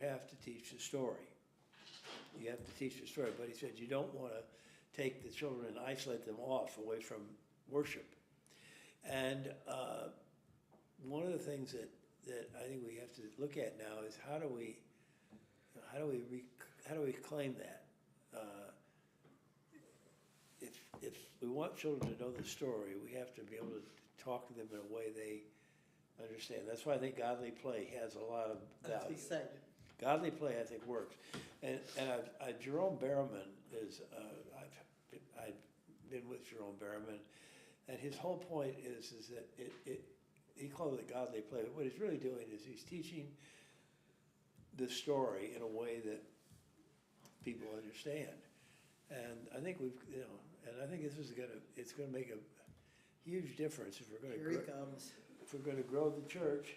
have to teach the story. You have to teach the story, but he said you don't want to take the children and isolate them off away from worship. And one of the things that I think we have to look at now is how do we claim that? If we want children to know the story, we have to be able to talk to them in a way they understand. That's why I think godly play has a lot of value. Godly play, I think, works. And Jerome Berriman is, I've been with Jerome Berriman, and his whole point is that he calls it godly play. But what he's really doing is he's teaching the story in a way that people understand. And I think I think it's gonna make a huge difference if we're gonna if we're gonna grow the church.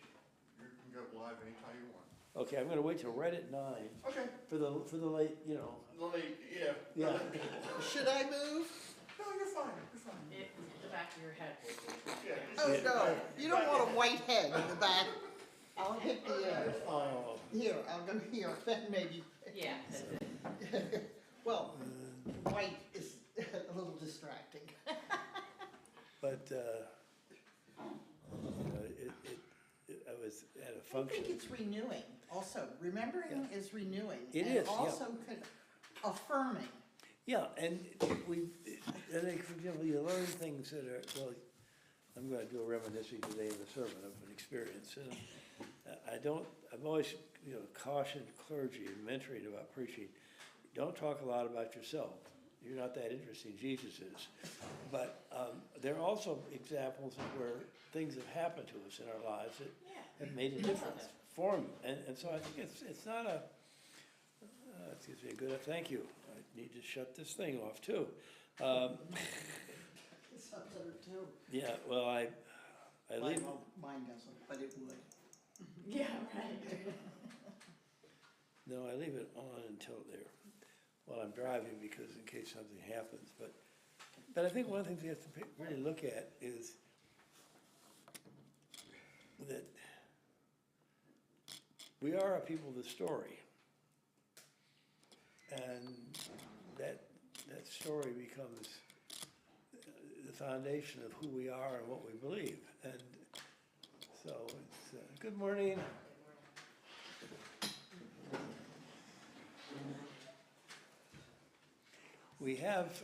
You can go live anytime you want. Okay, I'm gonna wait till right at 9. Okay. For the late, The late, yeah. Yeah. Should I move? No, you're fine, you're fine. The back of your head. Yeah. Oh, no, you don't want a white head in the back. I'll hit the, Oh, here, I'll go here, then maybe. Yeah, that's it. Well, white is a little distracting. but I was at a I function. think it's renewing also. Remembering is renewing. It and is, yeah. also affirming. Yeah, and I think, for example, you learn things that are, well, I'm going to do a reminiscing today of the sermon of an experience. And I've always, cautioned clergy and mentoring about preaching. Don't talk a lot about yourself. You're not that interesting, Jesus is. But there are also examples of where things have happened to us in our lives that have made a difference for them. And so I think it's not a, excuse me, good, thank you. I need to shut this thing off too. It's up there too. Yeah, well, I leave. Mine doesn't, but it would. Yeah, right. No, I leave it on until there, while I'm driving, because in case something happens. But I think one of the things we have to really look at is that we are a people of the story, and that story becomes the foundation of who we are and what we believe. And so it's good morning. We have,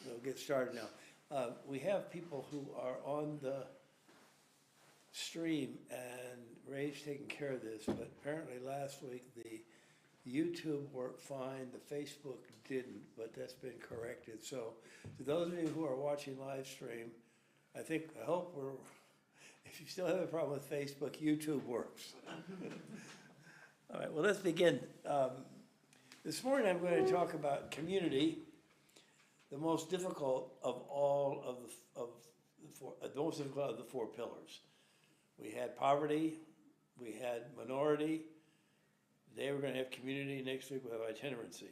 we'll get started now. We have people who are on the stream, and Ray's taking care of this, but apparently last week the YouTube worked fine, the Facebook didn't, but that's been corrected. So to those of you who are watching live stream, I hope if you still have a problem with Facebook, YouTube works. All right, well, let's begin. This morning I'm going to talk about community, the most difficult of all of the four pillars. We had poverty, we had minority. Today we're going to have community. Next week we'll have itinerancy.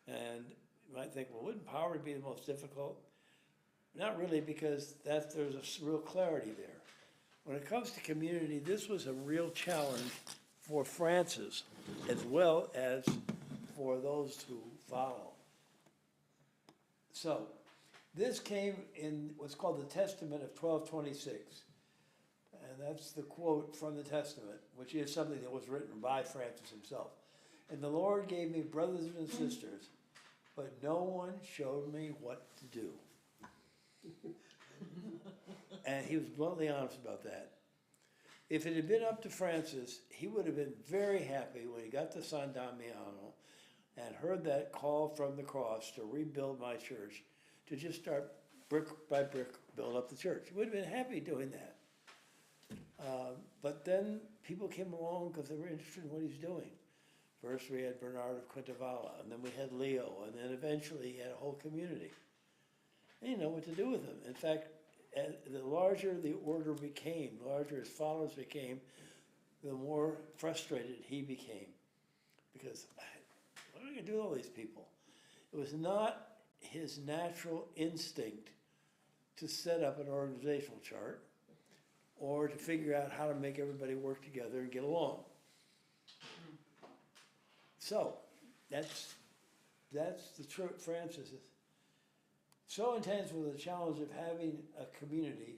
And you might think, well, wouldn't poverty be the most difficult? Not really, because there's a real clarity there. When it comes to community, this was a real challenge for Francis, as well as for those who follow. So, this came in what's called the Testament of 1226. And that's the quote from the Testament, which is something that was written by Francis himself. And the Lord gave me brothers and sisters, but no one showed me what to do. And he was bluntly honest about that. If it had been up to Francis, he would have been very happy when he got to San Damiano and heard that call from the cross to rebuild my church, to just start brick by brick, build up the church. He would have been happy doing that. But then people came along because they were interested in what he's doing. First we had Bernard of Quintavalla, and then we had Leo, and then eventually he had a whole community. And he didn't know what to do with them. In fact, the larger the order became, the larger his followers became, the more frustrated he became. Because, what am I going to do with all these people? It was not his natural instinct to set up an organizational chart or to figure out how to make everybody work together and get along. So, that's the true Francis. So intense was the challenge of having a community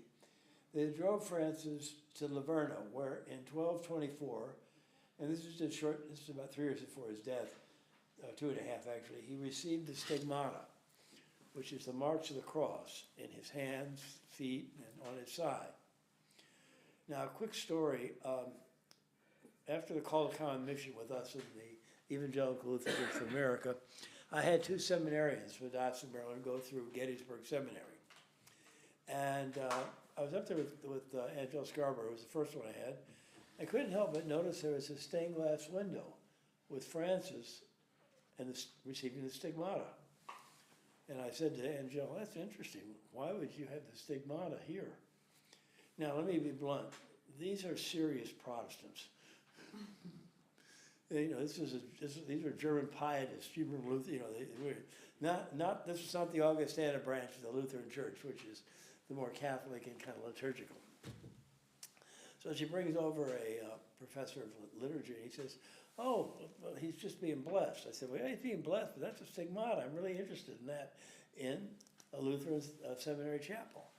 that it drove Francis to Livorno, where in 1224, and this is about 3 years before his death, 2.5 actually, he received the stigmata, which is the marks of the cross in his hands, feet, and on his side. Now, a quick story. After the call to common mission with us in the Evangelical Lutheran Church of America, I had 2 seminarians from Dodson, Maryland, go through Gettysburg Seminary. And I was up there with Angela Scarborough, who was the first one I had. I couldn't help but notice there was a stained glass window with Francis and receiving the stigmata. And I said to Angela, that's interesting. Why would you have the stigmata here? Now, let me be blunt. These are serious Protestants. These are German pietists, German Lutheran, this is not the Augustana branch of the Lutheran Church, which is the more Catholic and kind of liturgical. So she brings over a professor of liturgy, and he says, oh, well, he's just being blessed. I said, well, yeah, he's being blessed, but that's a stigmata. I'm really interested in that in a Lutheran seminary chapel.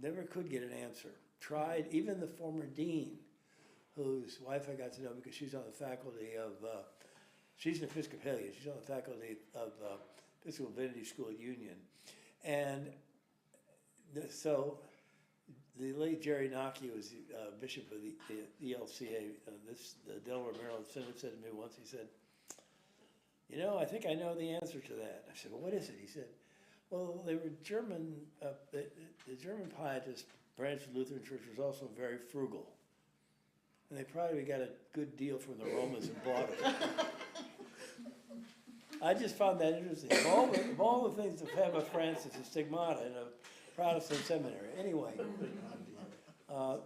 Never could get an answer. Tried, even the former dean, whose wife I got to know because she's on the faculty of, she's an Episcopalian, she's on the faculty of Episcopal Divinity School at Union. And so the late Jerry Nocky was bishop of the ELCA, the Delaware, Maryland Synod, said to me once, he said, you know, I think I know the answer to that. I said, well, what is it? He said, well, they were German, the German pietist branch of the Lutheran Church was also very frugal. And they probably got a good deal from the Romans and bought it. I just found that interesting. Of all the things to have a Francis, a stigmata in a Protestant seminary. Anyway,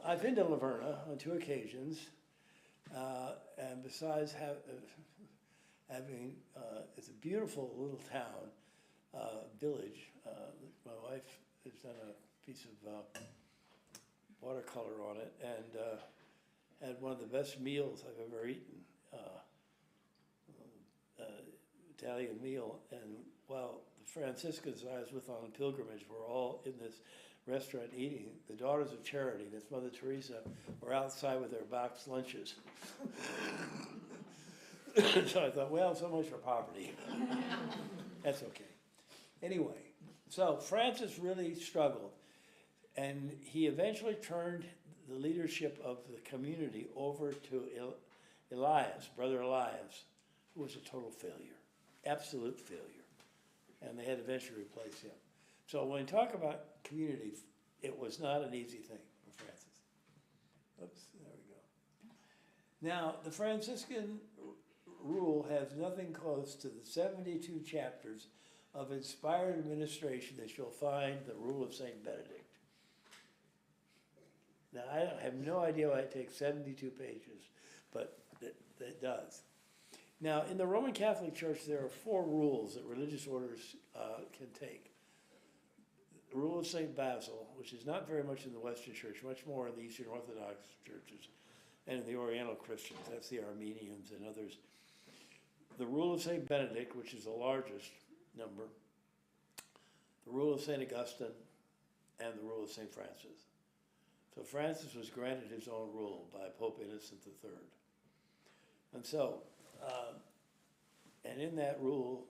I've been to Livorno on 2 occasions, and besides having, it's a beautiful little town, village. My wife has done a piece of watercolor on it, and had one of the best meals I've ever eaten, Italian meal. And while the Franciscans I was with on a pilgrimage were all in this restaurant eating, the Daughters of Charity, that's Mother Teresa, were outside with their boxed lunches. So I thought, well, so much for poverty. That's okay. Anyway, so Francis really struggled, and he eventually turned the leadership of the community over to Elias, Brother Elias, who was a total failure, absolute failure. And they had to eventually replace him. So when we talk about community, it was not an easy thing for Francis. Oops, there we go. Now, the Franciscan rule has nothing close to the 72 chapters of inspired administration that you'll find the Rule of St. Benedict. Now, I have no idea why it takes 72 pages, but it does. Now, in the Roman Catholic Church, there are 4 rules that religious orders can take. The Rule of St. Basil, which is not very much in the Western Church, much more in the Eastern Orthodox churches and in the Oriental Christians. That's the Armenians and others. The Rule of St. Benedict, which is the largest number. The Rule of St. Augustine, and the Rule of St. Francis. So Francis was granted his own rule by Pope Innocent III. And so, and in that rule,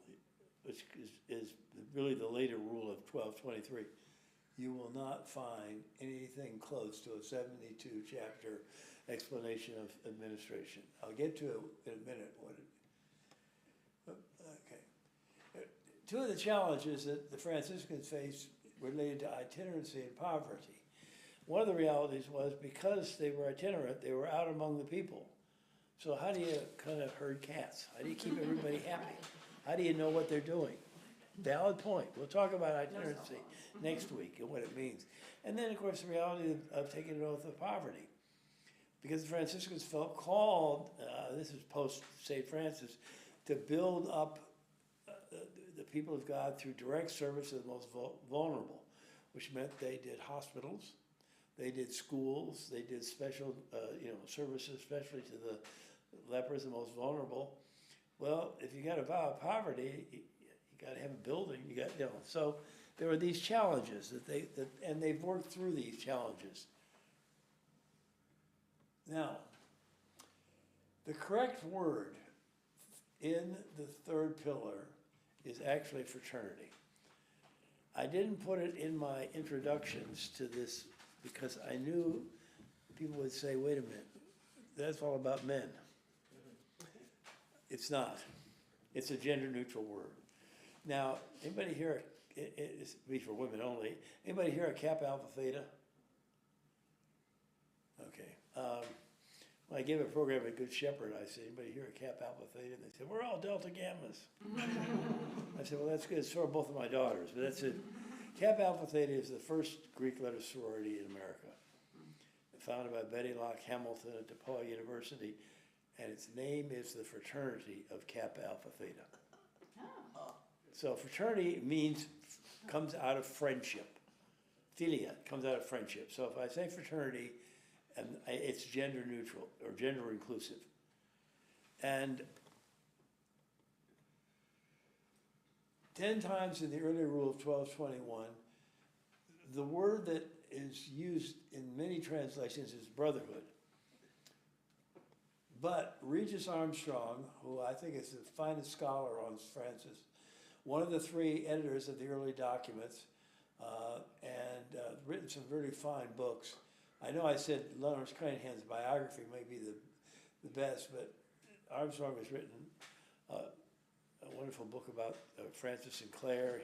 which is really the later rule of 1223, you will not find anything close to a 72 chapter explanation of administration. I'll get to it in a minute. Okay. 2 of the challenges that the Franciscans faced related to itinerancy and poverty. One of the realities was because they were itinerant, they were out among the people. So how do you kind of herd cats? How do you keep everybody happy? How do you know what they're doing? Valid point. We'll talk about itinerancy next week and what it means. And then, of course, the reality of taking an oath of poverty. Because the Franciscans felt called, this is post-St. Francis, to build up the people of God through direct service to the most vulnerable, which meant they did hospitals, they did schools, they did special services, especially to the lepers, the most vulnerable. Well, if you got a vow of poverty, you gotta have a building, you got, so there are these challenges and they've worked through these challenges. Now, the correct word in the third pillar is actually fraternity. I didn't put it in my introductions to this because I knew people would say, wait a minute, that's all about men. It's not. It's a gender-neutral word. Now, anybody here, it's be for women only, anybody here a Kappa Alpha Theta? Okay. When I gave a program at Good Shepherd, I said, anybody here a Kappa Alpha Theta? And they said, we're all Delta Gammas. I said, well, that's good. So are both of my daughters, but that's it. Kappa Alpha Theta is the first Greek letter sorority in America. Founded by Betty Locke Hamilton at DePaul University, and its name is the fraternity of Kappa Alpha Theta. Oh. So fraternity comes out of friendship. Philia comes out of friendship. So if I say fraternity, and it's gender neutral or gender inclusive. And 10 times in the early rule of 1221, the word that is used in many translations is brotherhood. But Regis Armstrong, who I think is the finest scholar on Francis, one of the 3 editors of the early documents, and written some really fine books. I know I said Lawrence Cunningham's biography may be the best, but Armstrong has written a wonderful book about Francis and Clare.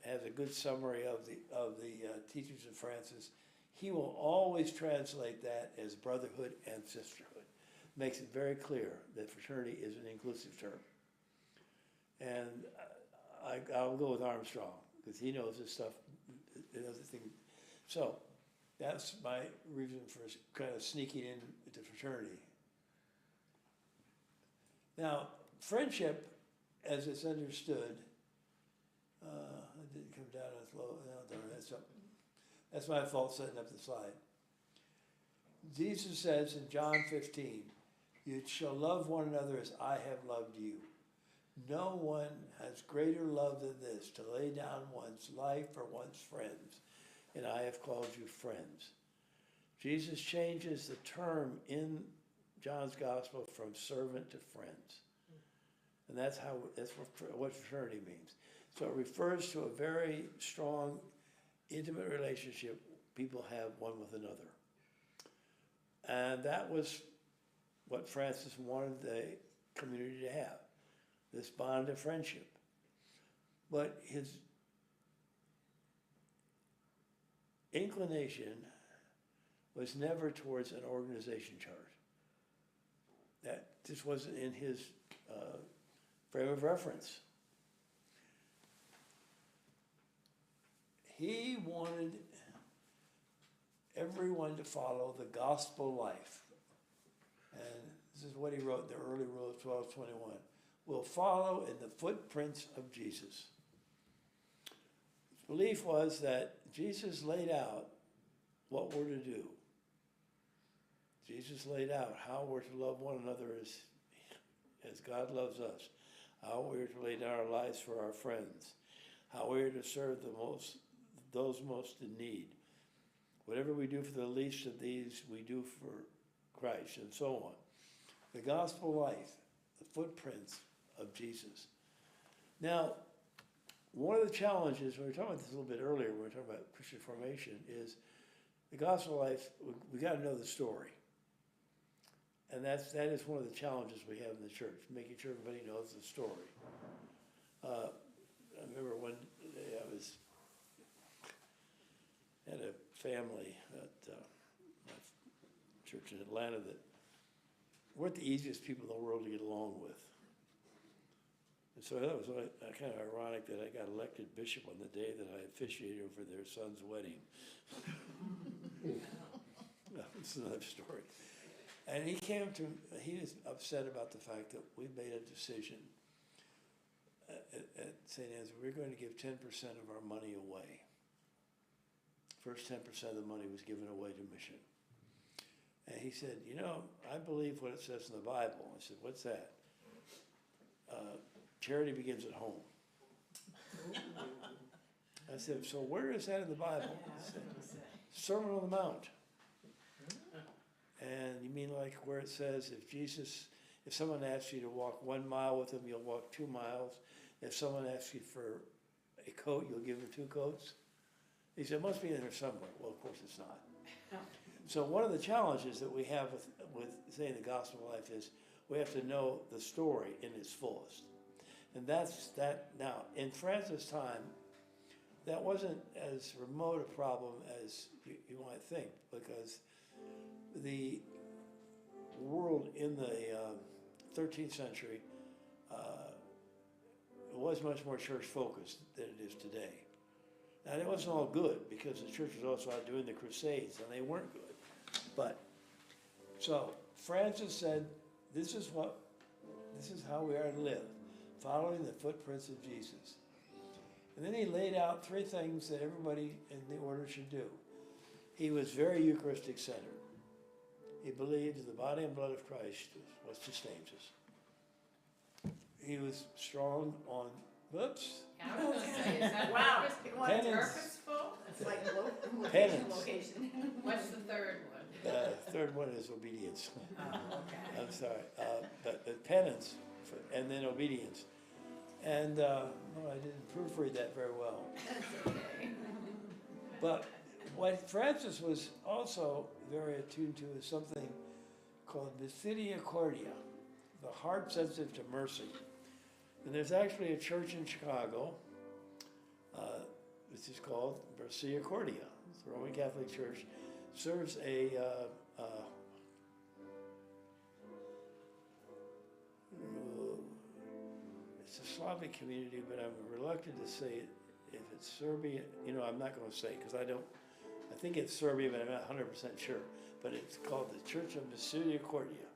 Has a good summary of the teachings of Francis. He will always translate that as brotherhood and sisterhood. Makes it very clear that fraternity is an inclusive term. And I'll go with Armstrong because he knows this stuff. So that's my reason for kind of sneaking into fraternity. Now, friendship, as it's understood, it didn't come down as low. No, darn, that's my fault setting up the slide. Jesus says in John 15, you shall love one another as I have loved you. No one has greater love than this, to lay down one's life for one's friends, and I have called you friends. Jesus changes the term in John's gospel from servant to friends. And that's what fraternity means. So it refers to a very strong, intimate relationship people have one with another. And that was what Francis wanted the community to have, this bond of friendship. But his inclination was never towards an organization chart. That just wasn't in his frame of reference. He wanted everyone to follow the gospel life. And this is what he wrote in the early rule of 1221. We'll follow in the footprints of Jesus. His belief was that Jesus laid out what we're to do. Jesus laid out how we're to love one another as God loves us, how we're to lay down our lives for our friends, how we're to serve those most in need. Whatever we do for the least of these, we do for Christ, and so on. The gospel life, the footprints of Jesus. Now, one of the challenges, we were talking about this a little bit earlier, when we were talking about Christian formation, is the gospel life, we got to know the story. And that is one of the challenges we have in the church, making sure everybody knows the story. I remember one day I had a family at my church in Atlanta that weren't the easiest people in the world to get along with. And so that was kind of ironic that I got elected bishop on the day that I officiated over their son's wedding. That's another story. And he was upset about the fact that we made a decision at St. Anne's, we're going to give 10% of our money away. First 10% of the money was given away to mission. And he said, I believe what it says in the Bible. I said, what's that? charity begins at home. I said, so where is that in the Bible? He said, Sermon on the Mount. And you mean like where it says if someone asks you to walk 1 mile with them, you'll walk 2 miles. If someone asks you for a coat, you'll give them 2 coats. He said, it must be in there somewhere. Well, of course it's not. So one of the challenges that we have with saying the gospel of life is we have to know the story in its fullest. And that's that. Now, in Francis' time, that wasn't as remote a problem as you might think, because the world in the 13th century was much more church focused than it is today. And it wasn't all good, because the church was also out doing the Crusades, and they weren't good. But, so, Francis said, this is how we are to live, following the footprints of Jesus. And then he laid out 3 things that everybody in the order should do. He was very Eucharistic centered. He believed the body and blood of Christ was what sustains us. He was strong on, whoops, I was gonna say, is that Wow. Penance. purposeful? It's like Penance. location. What's the third one? Third one is obedience. Oh, okay. I'm sorry, but penance, and then obedience. And, no, I didn't proofread that very well. That's okay. But what Francis was also very attuned to is something called misericordia, the heart sensitive to mercy. And there's actually a church in Chicago, which is called Misericordia. It's the Roman Catholic Church, serves a it's a Slavic community, but I'm reluctant to say it. If it's Serbian, I'm not going to say because I think it's Serbian, but I'm not 100% sure. But it's called the Church of Misericordia.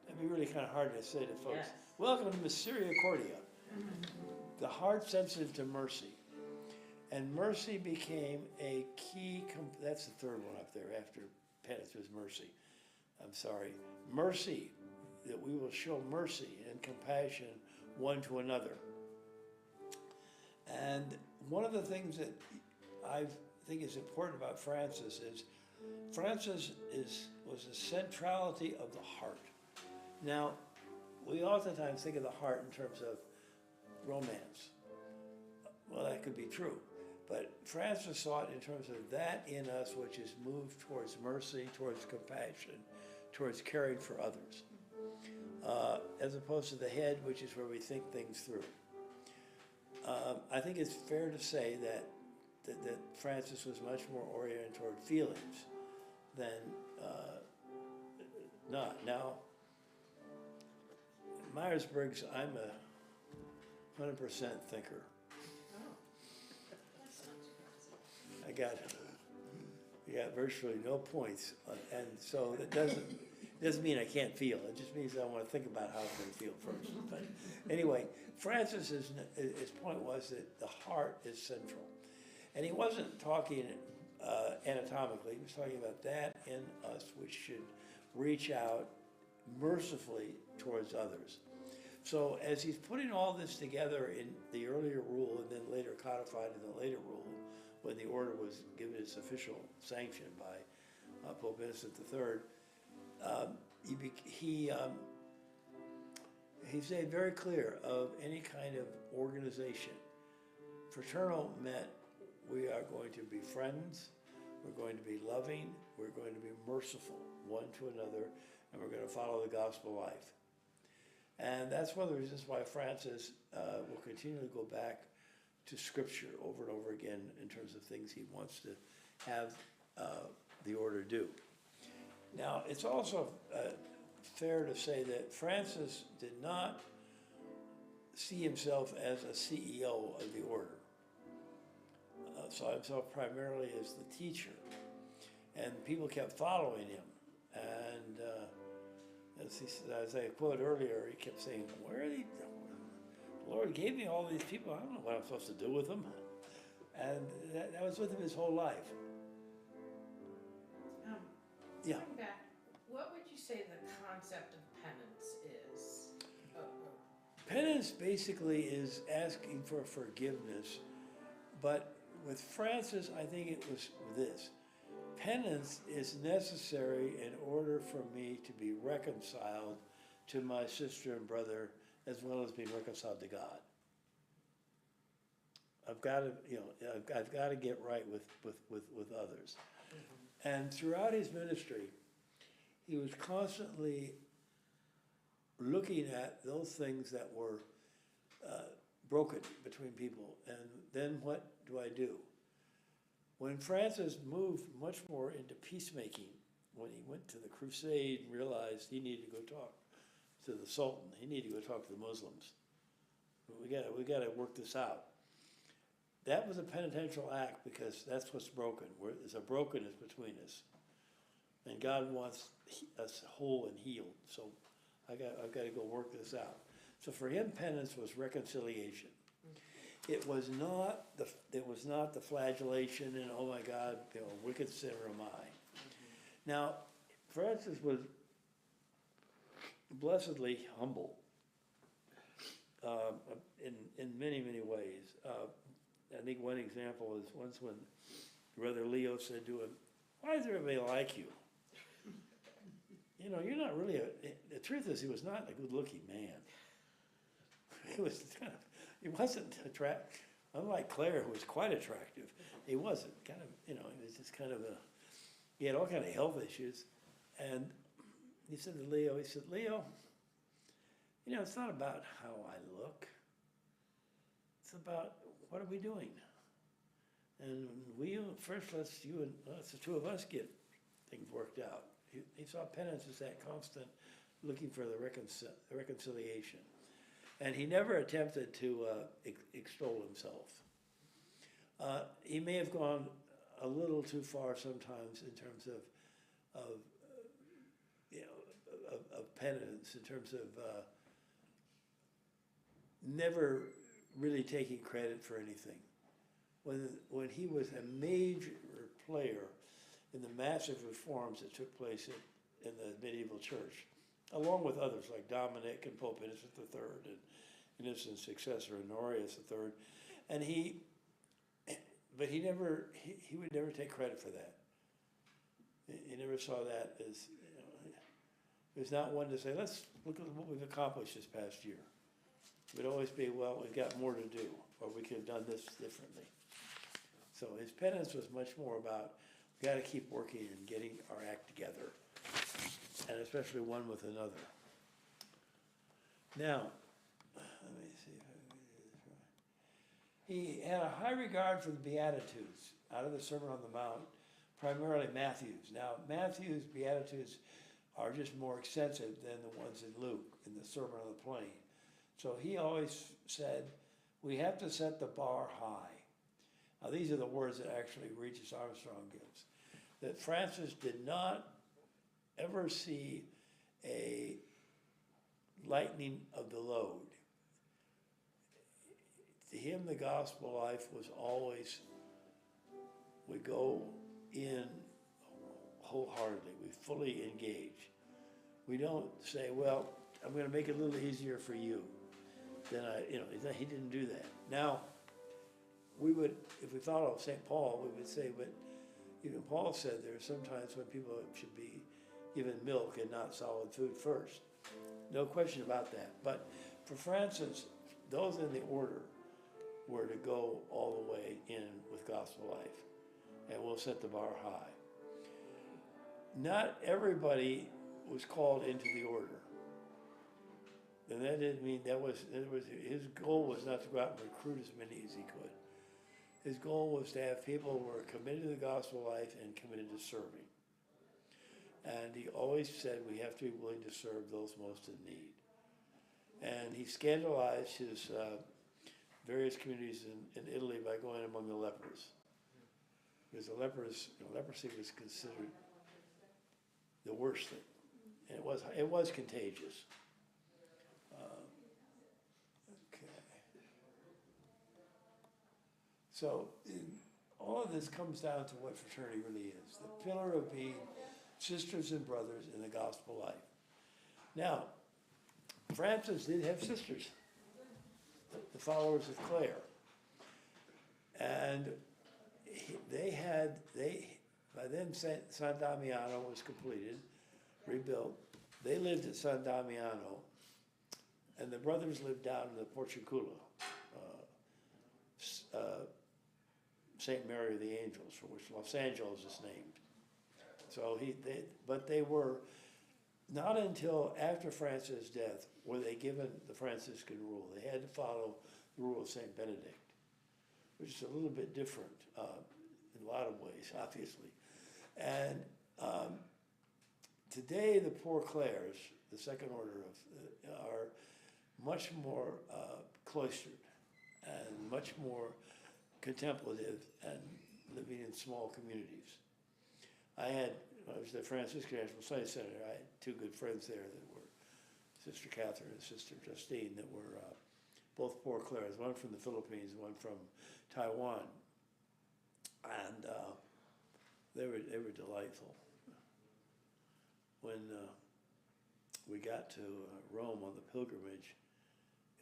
That'd be really kind of hard to say to folks. Yes. Welcome to Misericordia, the heart sensitive to mercy. And mercy became a key, that's the third one up there after penance was mercy. I'm sorry. Mercy, that we will show mercy and compassion one to another. And one of the things that I think is important about Francis is was the centrality of the heart. Now, we oftentimes think of the heart in terms of romance. Well, that could be true. But Francis saw it in terms of that in us which is moved towards mercy, towards compassion, towards caring for others, as opposed to the head, which is where we think things through. I think it's fair to say that Francis was much more oriented toward feelings than not. Now, Myers-Briggs, I'm a 100% thinker. I got virtually no points, and so that doesn't mean I can't feel. It just means I want to think about how I'm going to feel first. But anyway, Francis's his point was that the heart is central, and he wasn't talking anatomically. He was talking about that in us, which should reach out mercifully towards others. So as he's putting all this together in the earlier rule and then later codified in the later rule, when the order was given its official sanction by Pope Innocent III, he's made very clear of any kind of organization. Fraternal meant we are going to be friends, we're going to be loving, we're going to be merciful one to another, and we're going to follow the gospel life. And that's one of the reasons why Francis will continually go back to Scripture over and over again in terms of things he wants to have the order do. Now, it's also fair to say that Francis did not see himself as a CEO of the order. Saw himself primarily as the teacher, and people kept following him. And as I quoted earlier, he kept saying, "Where are they? The Lord gave me all these people. I don't know what I'm supposed to do with them." And that was with him his whole life. Yeah. Going back, what would you say the concept of penance is? Penance basically is asking for forgiveness, but with Francis, I think it was this. Penance is necessary in order for me to be reconciled to my sister and brother, as well as being reconciled to God. I've got to, I've got to get right with others. And throughout his ministry, he was constantly looking at those things that were broken between people. And then what do I do? When Francis moved much more into peacemaking, when he went to the crusade and realized he needed to go talk to the Sultan, he needed to go talk to the Muslims. We got to work this out. That was a penitential act because that's what's broken. There's a brokenness between us, and God wants us whole and healed. So I've got to go work this out. So for him, penance was reconciliation. It was not the flagellation and, oh my God, wicked sinner am I. Now, Francis was blessedly humble in many, many ways. I think one example is once when Brother Leo said to him, "Why does everybody like you? You're not really the truth is he was not a good-looking man. He wasn't attractive. Unlike Claire, who was quite attractive, he wasn't. He was just he had all kind of health issues. And he said to Leo, Leo, it's not about how I look. It's about what are we doing? And let's the two of us get things worked out. He saw penance as that constant looking for the reconciliation. And he never attempted to extol himself. He may have gone a little too far sometimes in terms of penance, in terms of never really taking credit for anything. When he was a major player in the massive reforms that took place in the medieval church, along with others like Dominic and Pope Innocent III and Innocent's successor Honorius III, and he would never take credit for that. He never saw that as he was not one to say, let's look at what we've accomplished this past year. It would always be, well, we've got more to do, or we could have done this differently. So his penance was much more about, we got to keep working and getting our act together, and especially one with another. Now, let me see if I can do this right. He had a high regard for the Beatitudes out of the Sermon on the Mount, primarily Matthew's. Now, Matthew's Beatitudes are just more extensive than the ones in Luke, in the Sermon on the Plain. So he always said, we have to set the bar high. Now, these are the words that actually Regis Armstrong gives. That Francis did not ever see a lightening of the load. To him, the gospel life was always, we go in wholeheartedly, we fully engage. We don't say, well, I'm going to make it a little easier for you. Then he didn't do that. Now, we would, if we thought of St. Paul, we would say, but even Paul said there are sometimes when people should be given milk and not solid food first. No question about that. But for Francis, those in the order were to go all the way in with gospel life. And we'll set the bar high. Not everybody was called into the order. And that didn't mean his goal was not to go out and recruit as many as he could. His goal was to have people who were committed to the gospel life and committed to serving. And he always said we have to be willing to serve those most in need. And he scandalized his various communities in Italy by going among the lepers. Because the lepers, leprosy was considered the worst thing. And it was contagious. So all of this comes down to what fraternity really is, the pillar of being sisters and brothers in the gospel life. Now, Francis did have sisters. the followers of Clare. And by then San Damiano was completed, rebuilt. They lived at San Damiano, and the brothers lived down in the Porciuncula, St. Mary of the Angels, for which Los Angeles is named. So but they were, not until after Francis' death were they given the Franciscan rule. They had to follow the rule of St. Benedict, which is a little bit different in a lot of ways, obviously. And today the Poor Clares, the second order are much more cloistered and much more contemplative and living in small communities. I was the Franciscan National Study Center. I had two good friends there that were Sister Catherine and Sister Justine that were both Poor Clares, one from the Philippines, one from Taiwan. And they were delightful. When we got to Rome on the pilgrimage,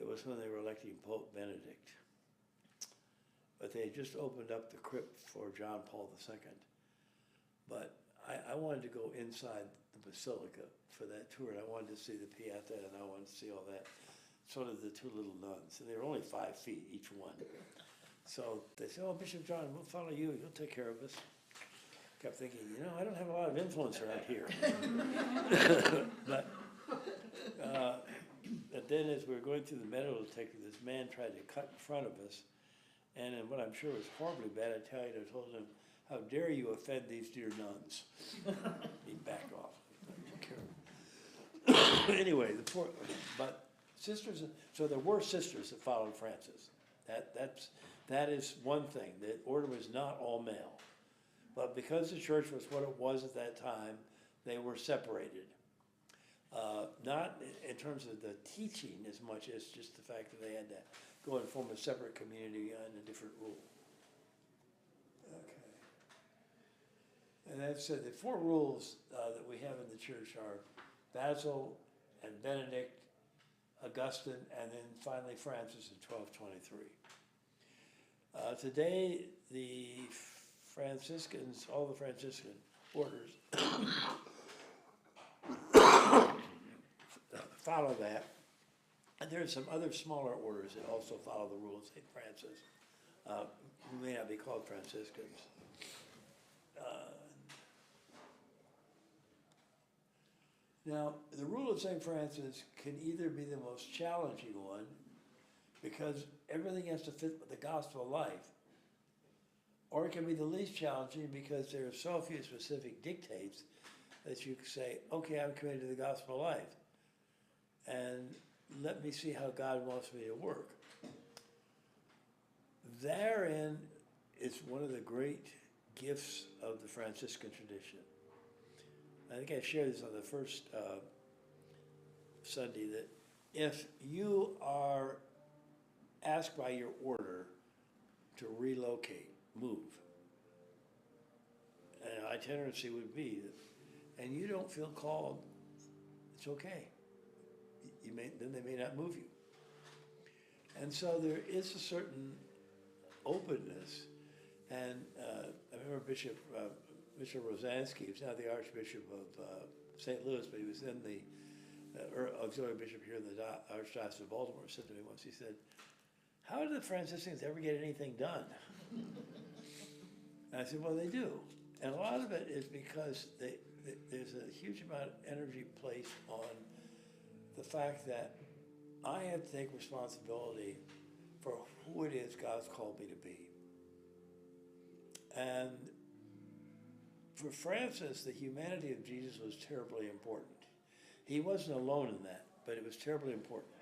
it was when they were electing Pope Benedict. But they had just opened up the crypt for John Paul II. But I wanted to go inside the basilica for that tour, and I wanted to see the Pieta, and I wanted to see all that. Sort of the two little nuns, and they were only 5 feet each one. So they said, "Oh, Bishop John, we'll follow you. You'll take care of us." Kept thinking, I don't have a lot of influence around here. But then as we were going through the metal detector, this man tried to cut in front of us. And in what I'm sure was horribly bad Italian, I told him, "How dare you offend these dear nuns?" He backed off. Anyway, but sisters, so there were sisters that followed Francis. That is one thing. The order was not all male. But because the church was what it was at that time, they were separated. Not in terms of the teaching as much as just the fact that they had to go and form a separate community and a different rule. Okay. And that's the 4 rules that we have in the church are Basil and Benedict, Augustine, and then finally Francis in 1223. Today, the Franciscans, all the Franciscan orders, follow that. And there are some other smaller orders that also follow the rule of St. Francis, who may not be called Franciscans. Now, the rule of St. Francis can either be the most challenging one, because everything has to fit with the gospel of life, or it can be the least challenging because there are so few specific dictates that you can say, okay, I'm committed to the gospel of life, and let me see how God wants me to work. Therein is one of the great gifts of the Franciscan tradition. I think I shared this on the first Sunday, that if you are asked by your order to relocate, move, an itinerancy would be that, and you don't feel called, it's okay. Then they may not move you. And so there is a certain openness, and I remember Bishop Rosansky, who's now the Archbishop of St. Louis, but he was then the auxiliary bishop here in the Archdiocese of Baltimore, said to me once, he said, "How do the Franciscans ever get anything done?" And I said, well, they do. And a lot of it is because there's a huge amount of energy placed on the fact that I have to take responsibility for who it is God's called me to be. And for Francis, the humanity of Jesus was terribly important. He wasn't alone in that, but it was terribly important.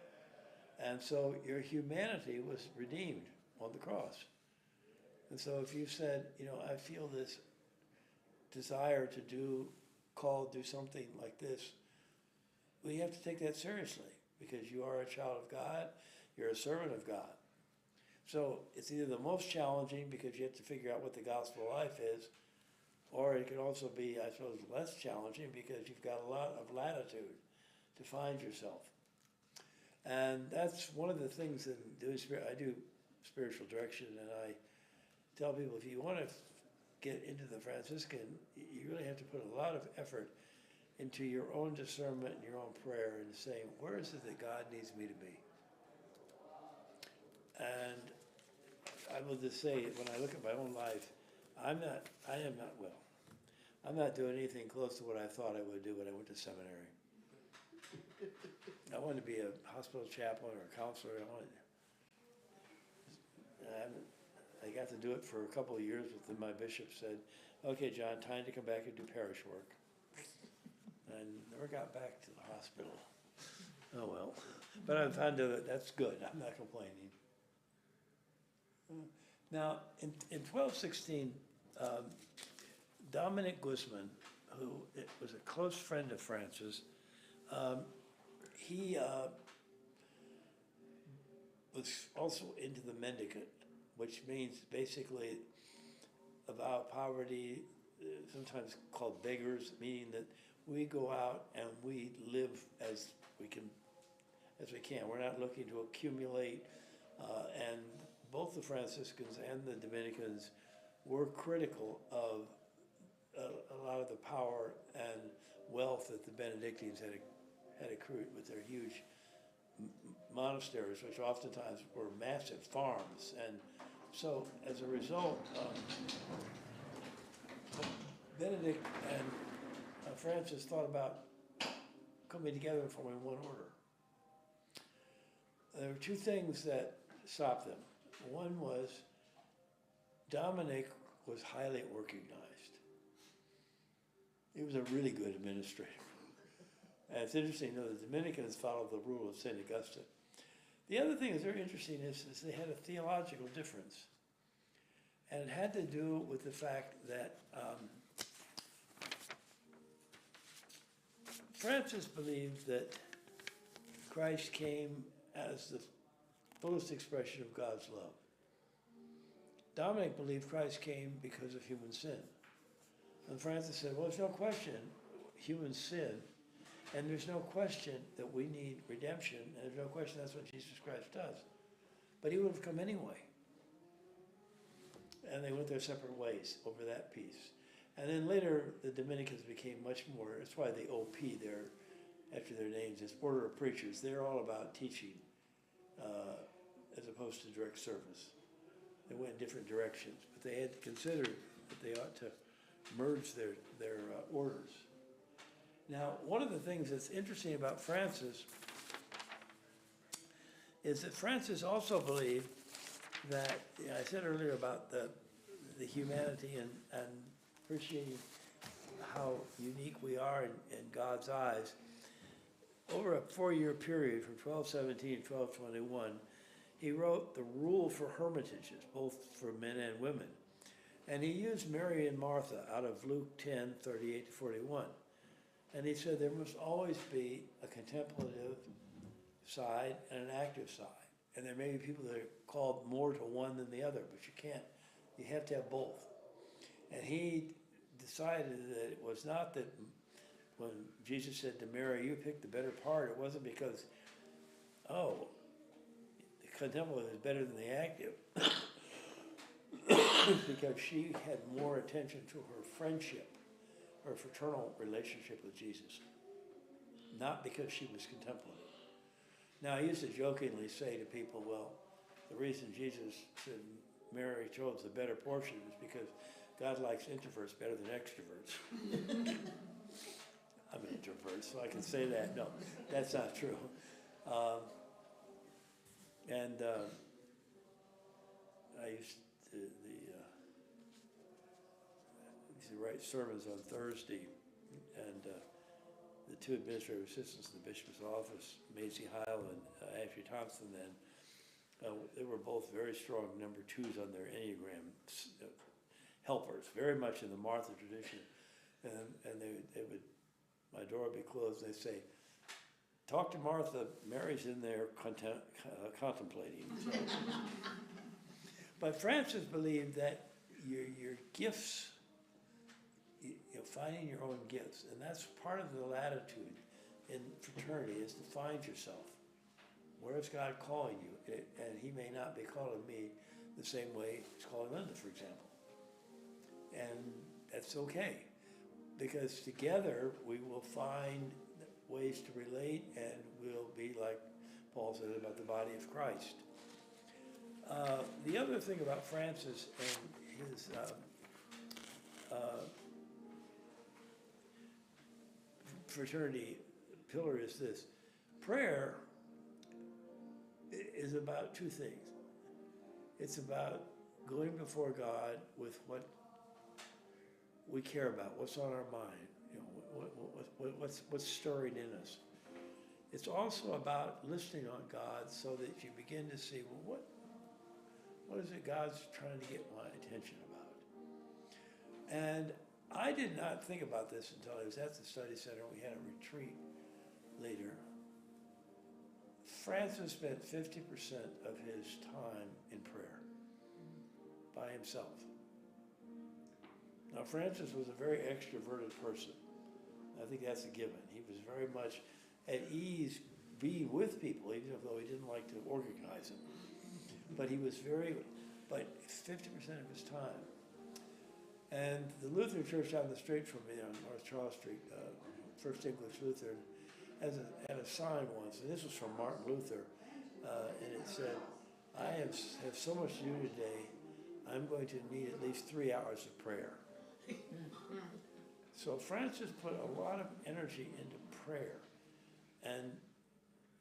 And so your humanity was redeemed on the cross. And so if you said, I feel this desire to do something like this, well, you have to take that seriously, because you are a child of God, you're a servant of God. So it's either the most challenging because you have to figure out what the gospel of life is, or it can also be, I suppose, less challenging because you've got a lot of latitude to find yourself. And that's one of the things that I do spiritual direction, and I tell people if you want to get into the Franciscan, you really have to put a lot of effort into your own discernment and your own prayer and saying, where is it that God needs me to be? And I will just say, when I look at my own life, I'm not doing anything close to what I thought I would do when I went to seminary. I wanted to be a hospital chaplain or a counselor. I got to do it for a couple of years, but then my bishop said, okay, John, time to come back and do parish work. And never got back to the hospital. Oh, well. But I'm fond of it. That's good. I'm not complaining. Now, in 1216, Dominic Guzman, who was a close friend of Francis, he was also into the mendicant, which means basically about poverty, sometimes called beggars, meaning that we go out and we live as we can. We're not looking to accumulate, and both the Franciscans and the Dominicans were critical of a lot of the power and wealth that the Benedictines had accrued with their huge monasteries, which oftentimes were massive farms. And so as a result, Benedict and Francis thought about coming together and forming one order. There were two things that stopped them. One was Dominic was highly organized. He was a really good administrator. And it's interesting, the Dominicans followed the rule of St. Augustine. The other thing that's very interesting is they had a theological difference. And it had to do with the fact that Francis believed that Christ came as the fullest expression of God's love. Dominic believed Christ came because of human sin. And Francis said, well, there's no question human sin, and there's no question that we need redemption, and there's no question that's what Jesus Christ does. But he would have come anyway. And they went their separate ways over that piece. And then later, the Dominicans became much more, that's why the OP there, after their names, is Order of Preachers. They're all about teaching as opposed to direct service. They went in different directions, but they had considered that they ought to merge their orders. Now, one of the things that's interesting about Francis is that Francis also believed that, I said earlier about the humanity and appreciating how unique we are in God's eyes. Over a 4-year period from 1217 to 1221, he wrote the rule for hermitages, both for men and women. And he used Mary and Martha out of Luke 10, 38 to 41. And he said there must always be a contemplative side and an active side. And there may be people that are called more to one than the other, but you have to have both. And he decided that it was not that when Jesus said to Mary, you picked the better part, it wasn't because, the contemplative is better than the active. Because she had more attention to her friendship, her fraternal relationship with Jesus, not because she was contemplative. Now, I used to jokingly say to people, well, the reason Jesus said Mary chose the better portion is because God likes introverts better than extroverts. I'm an introvert, so I can say that. No, that's not true. I used to write sermons on Thursday, and the two administrative assistants in the bishop's office, Maisie Heil and Ashley Thompson, then they were both very strong number 2s on their Enneagram helpers, very much in the Martha tradition. And they would, my door would be closed, and they'd say, talk to Martha, Mary's in there contemplating. So. But Francis believed that your gifts, finding your own gifts, and that's part of the latitude in fraternity, is to find yourself. Where is God calling you? And he may not be calling me the same way he's calling Linda, for example. And that's okay, because together we will find ways to relate, and we'll be like Paul said about the body of Christ. The other thing about Francis and his fraternity pillar is this: prayer is about two things. It's about going before God with what we care about, what's on our mind, you know, what's stirring in us. It's also about listening on God so that you begin to see, well, what is it God's trying to get my attention about? And I did not think about this until I was at the study center. We had a retreat later. Francis spent 50% of his time in prayer by himself. Now, Francis was a very extroverted person. I think that's a given. He was very much at ease being with people, even though he didn't like to organize them. But he was 50% of his time. And the Lutheran church down the street from me on North Charles Street, First English Lutheran, had a sign once, and this was from Martin Luther, and it said, I have so much to do today, I'm going to need at least 3 hours of prayer. So Francis put a lot of energy into prayer. And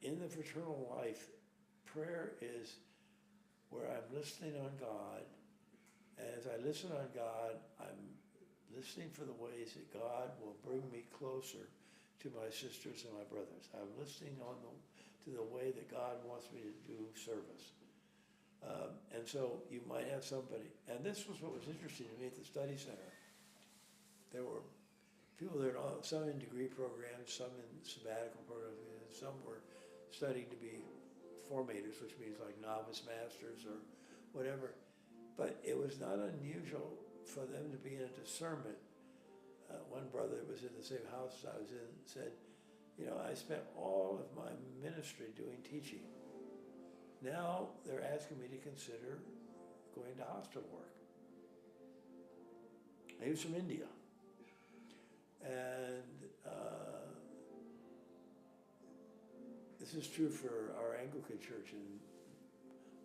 in the fraternal life, prayer is where I'm listening on God. And as I listen on God, I'm listening for the ways that God will bring me closer to my sisters and my brothers. I'm listening to the way that God wants me to do service. And so you might have somebody, and this was what was interesting to me at the study center. There were people there, some in degree programs, some in sabbatical programs, some were studying to be formators, which means like novice masters or whatever. But it was not unusual for them to be in a discernment. One brother that was in the same house I was in said, you know, I spent all of my ministry doing teaching. Now they're asking me to consider going to hospital work. He was from India. And this is true for our Anglican church, and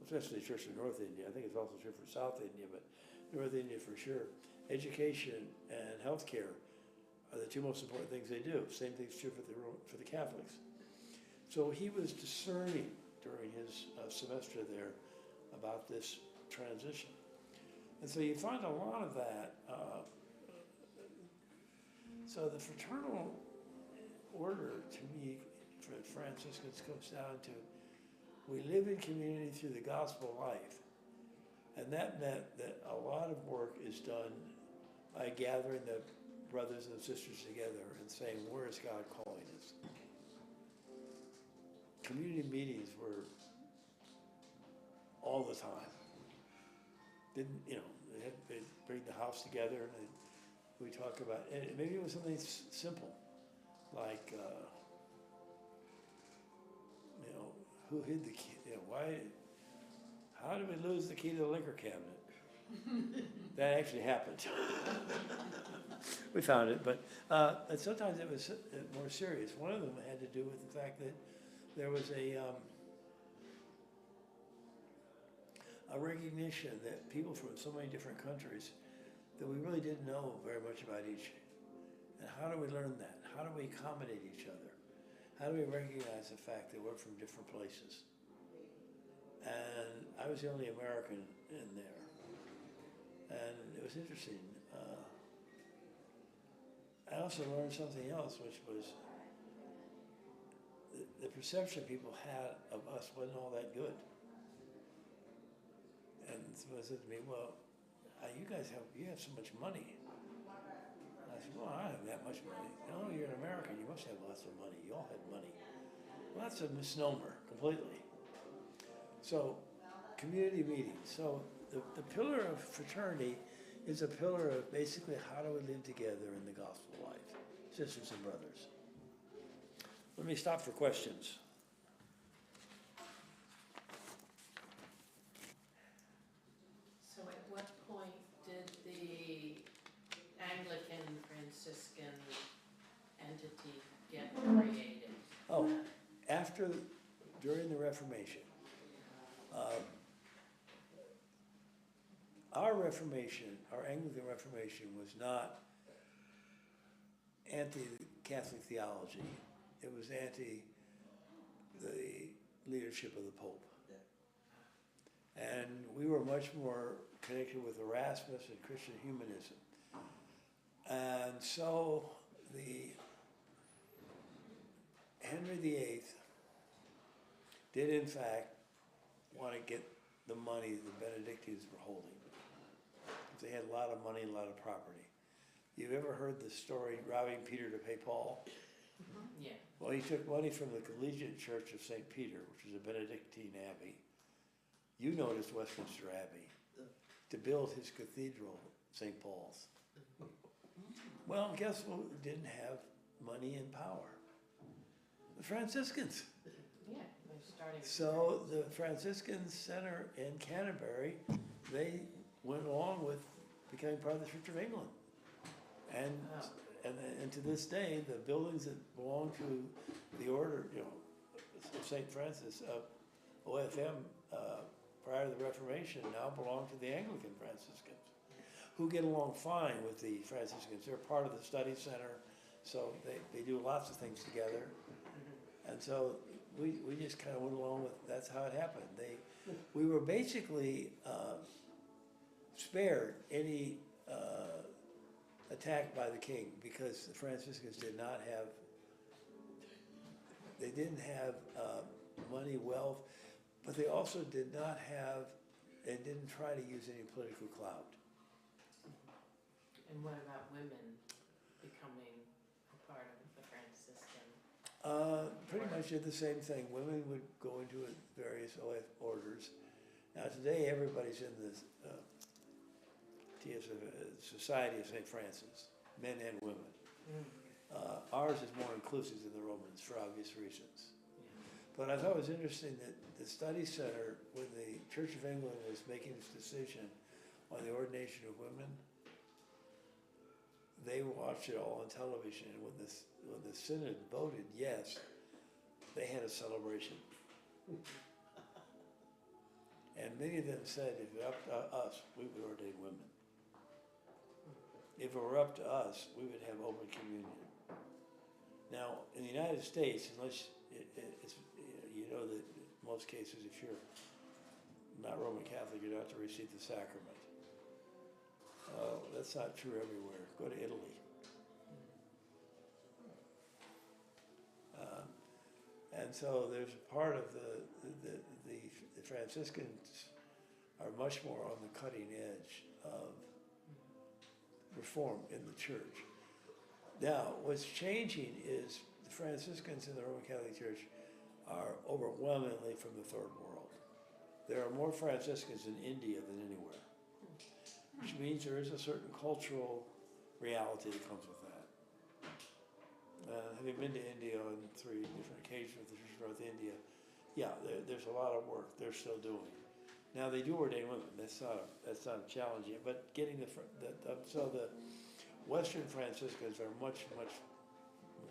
especially the church in North India. I think it's also true for South India, but North India for sure. Education and healthcare are the two most important things they do. Same thing's true for the Catholics. So he was discerning during his semester there about this transition. And so you find a lot of that. So the fraternal order, to me, for Franciscans, comes down to we live in community through the gospel life. And that meant that a lot of work is done by gathering the brothers and sisters together and saying, where is God calling us? Community meetings were all the time. Didn't, you know, they'd bring the house together and we talk about, and maybe it was something simple, like, you know, who hid the key, you know, how did we lose the key to the liquor cabinet? That actually happened. We found it, but sometimes it was more serious. One of them had to do with the fact that there was a recognition that people from so many different countries that we really didn't know very much about each. And how do we learn that? How do we accommodate each other? How do we recognize the fact that we're from different places? And I was the only American in there. And it was interesting. I also learned something else, which was the perception people had of us wasn't all that good. And someone said to me, well, you guys have so much money. And I said, well, I don't have that much money. No, you're an American, you must have lots of money. You all have money. Well, that's a misnomer, completely. So, community meetings. So, the pillar of fraternity is a pillar of basically how do we live together in the gospel life, sisters and brothers. Let me stop for questions. Franciscan entity get created? Oh, during the Reformation. Our Reformation, our Anglican Reformation was not anti-Catholic theology. It was anti the leadership of the Pope. And we were much more connected with Erasmus and Christian humanism. And so Henry VIII did in fact want to get the money the Benedictines were holding. They had a lot of money, a lot of property. You've ever heard the story, robbing Peter to pay Paul? Yeah. Well, he took money from the Collegiate Church of St. Peter, which was a Benedictine abbey. You know it as Westminster Abbey, to build his cathedral, St. Paul's. Well, guess who didn't have money and power? The Franciscans. Yeah, they're starting. So the Franciscan Center in Canterbury, they went along with becoming part of the Church of England. And to this day, the buildings that belong to the order, of St. Francis, OFM, prior to the Reformation, now belong to the Anglican Franciscans, who get along fine with the Franciscans. They're part of the study center, so they do lots of things together. And so we just kind of went along with, that's how it happened. We were basically spared any attack by the king, because the Franciscans didn't have money, wealth, but they also didn't try to use any political clout. And what about women becoming a part of the Franciscan? Pretty much did the same thing. Women would go into various OF orders. Now today everybody's in the Society of St. Francis, men and women. Ours is more inclusive than the Romans for obvious reasons. But I thought it was interesting that the study center, when the Church of England was making its decision on the ordination of women, they watched it all on television, and when the synod voted yes, they had a celebration. And many of them said, if it were up to us, we would ordain women. If it were up to us, we would have open communion. Now, in the United States, unless you know that in most cases, if you're not Roman Catholic, you're not to receive the sacrament. That's not true everywhere. Go to Italy. And so there's a part of the Franciscans are much more on the cutting edge of reform in the church. Now, what's changing is the Franciscans in the Roman Catholic Church are overwhelmingly from the Third World. There are more Franciscans in India than anywhere, which means there is a certain cultural reality that comes with that. Having been to India on 3 different occasions with the Church of North India, yeah, there's a lot of work they're still doing. Now they do ordain women. That's not a challenge yet. But getting the Western Franciscans are much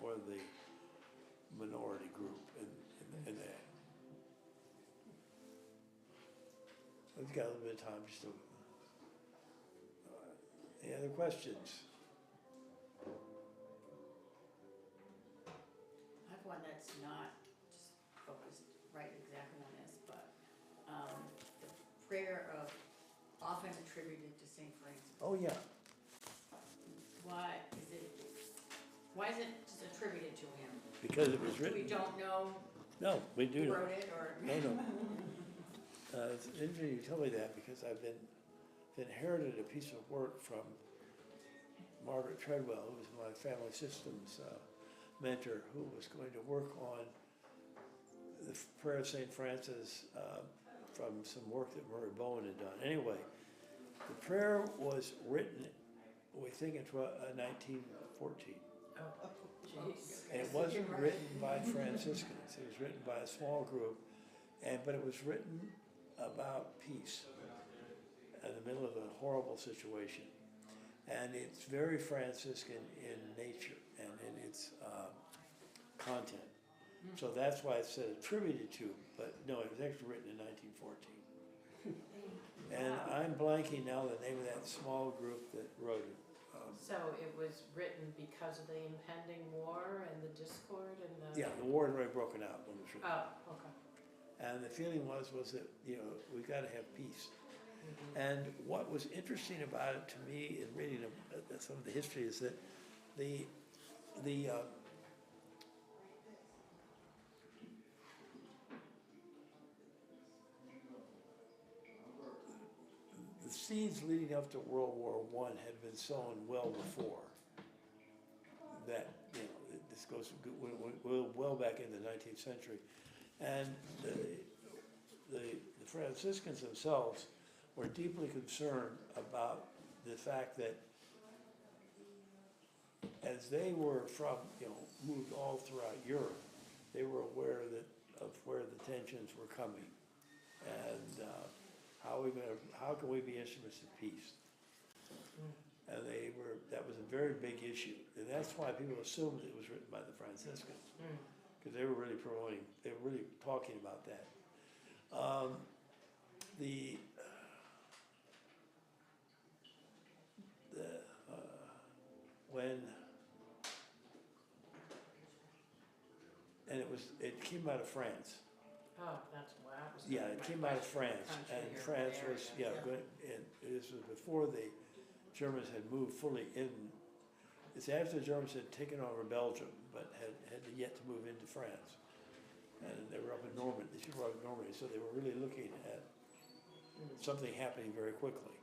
more the minority group in that. We've got a little bit of time just to. Any other questions? I have one that's not just focused right exactly on this, but the prayer of often attributed to St. Francis. Oh, yeah. Why is it just attributed to him? Because it was written. We don't know No, we do who know. wrote it, or? No. It's interesting you tell me that, because I've inherited a piece of work from Margaret Treadwell, who was my family systems mentor, who was going to work on the prayer of St. Francis from some work that Murray Bowen had done. Anyway, the prayer was written, we think in 1914. Oh, jeez. And it wasn't written by Franciscans. It was written by a small group, but it was written about peace in the middle of a horrible situation. And it's very Franciscan in nature and in its content. So that's why it said attributed to, but no, it was actually written in 1914. And I'm blanking now the name of that small group that wrote it. So it was written because of the impending war and the discord and the. Yeah, the war had already broken out when it was written. Oh, okay. And the feeling was that, you know, we've got to have peace. Mhm. And what was interesting about it to me in reading some of the history is that the seeds leading up to World War I had been sown well before that. You know, this goes well back in the 19th century, and the Franciscans themselves were deeply concerned about the fact that as they were moved all throughout Europe, they were aware of where the tensions were coming, and how can we be instruments of peace? And that was a very big issue, and that's why people assumed it was written by the Franciscans, because they were really talking about that. It came out of France. Oh, that's why I was. Yeah, it came out of France, and France was, good, and this was before the Germans had moved fully in. It's after the Germans had taken over Belgium, but had yet to move into France. And they were up in Normandy, so they were really looking at something happening very quickly.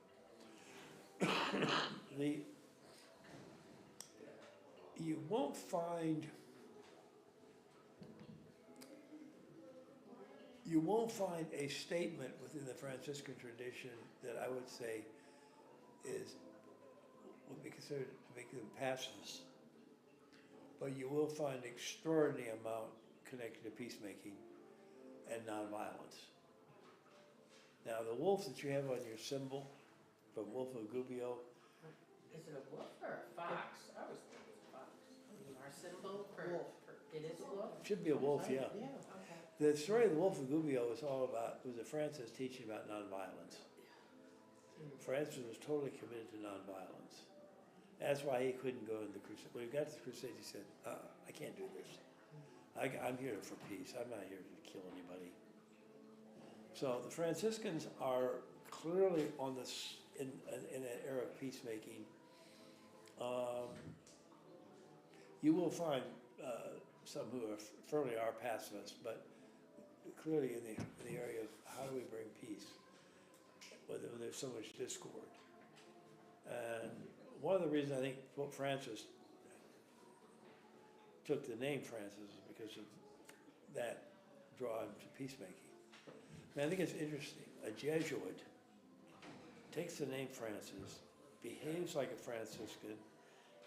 You won't find a statement within the Franciscan tradition that I would say would be considered to make them pacifists. But you will find an extraordinary amount connected to peacemaking and nonviolence. Now, the wolf that you have on your symbol, from Wolf of Gubbio. Is it a wolf or a fox? I always think it's a fox. Our symbol for, it is a wolf? Should be a wolf, yeah. Okay. The story of the Wolf of Gubbio was a Francis teaching about nonviolence. Francis was totally committed to nonviolence. That's why he couldn't go in the crusade. When he got to the crusade, he said, I can't do this. I'm here for peace. I'm not here to kill anybody. So the Franciscans are clearly on this in an era of peacemaking. You will find some who are pacifists, but clearly in the area of how do we bring peace when there's so much discord. And one of the reasons I think Pope Francis took the name Francis is because of that draw to peacemaking. And I think it's interesting. A Jesuit takes the name Francis, behaves like a Franciscan,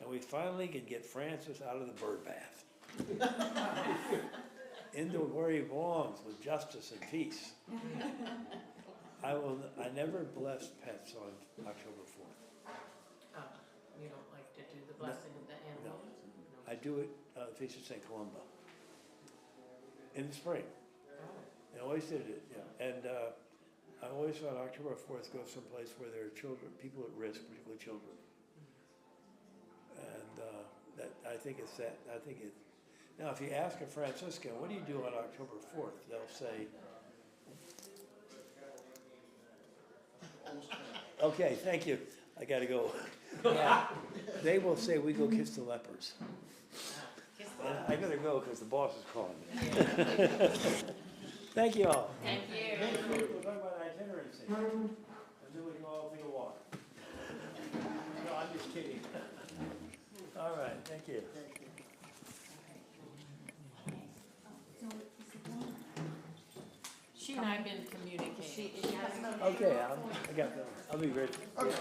and we finally can get Francis out of the bird bath. Into where he belongs, with justice and peace. I never bless pets on October 4th. Oh, you don't like to do the blessing of the animals? No. I do it on the Feast of St. Columba. In the spring. Oh. I always did it, yeah. And I always on October 4th go someplace where there are children, people at risk, particularly children. And I think it's that. Now, if you ask a Franciscan, what do you do on October 4th? They'll say, okay, thank you, I gotta go. Yeah. They will say, we go kiss the lepers. Kiss And I gotta go because the boss is calling me. Thank you all. Thank you. We'll talk about itinerancy. And then we can all take a walk. No, I'm just kidding. All right, thank you. She and I have been communicating. Okay, I got that. I'll be ready. Okay.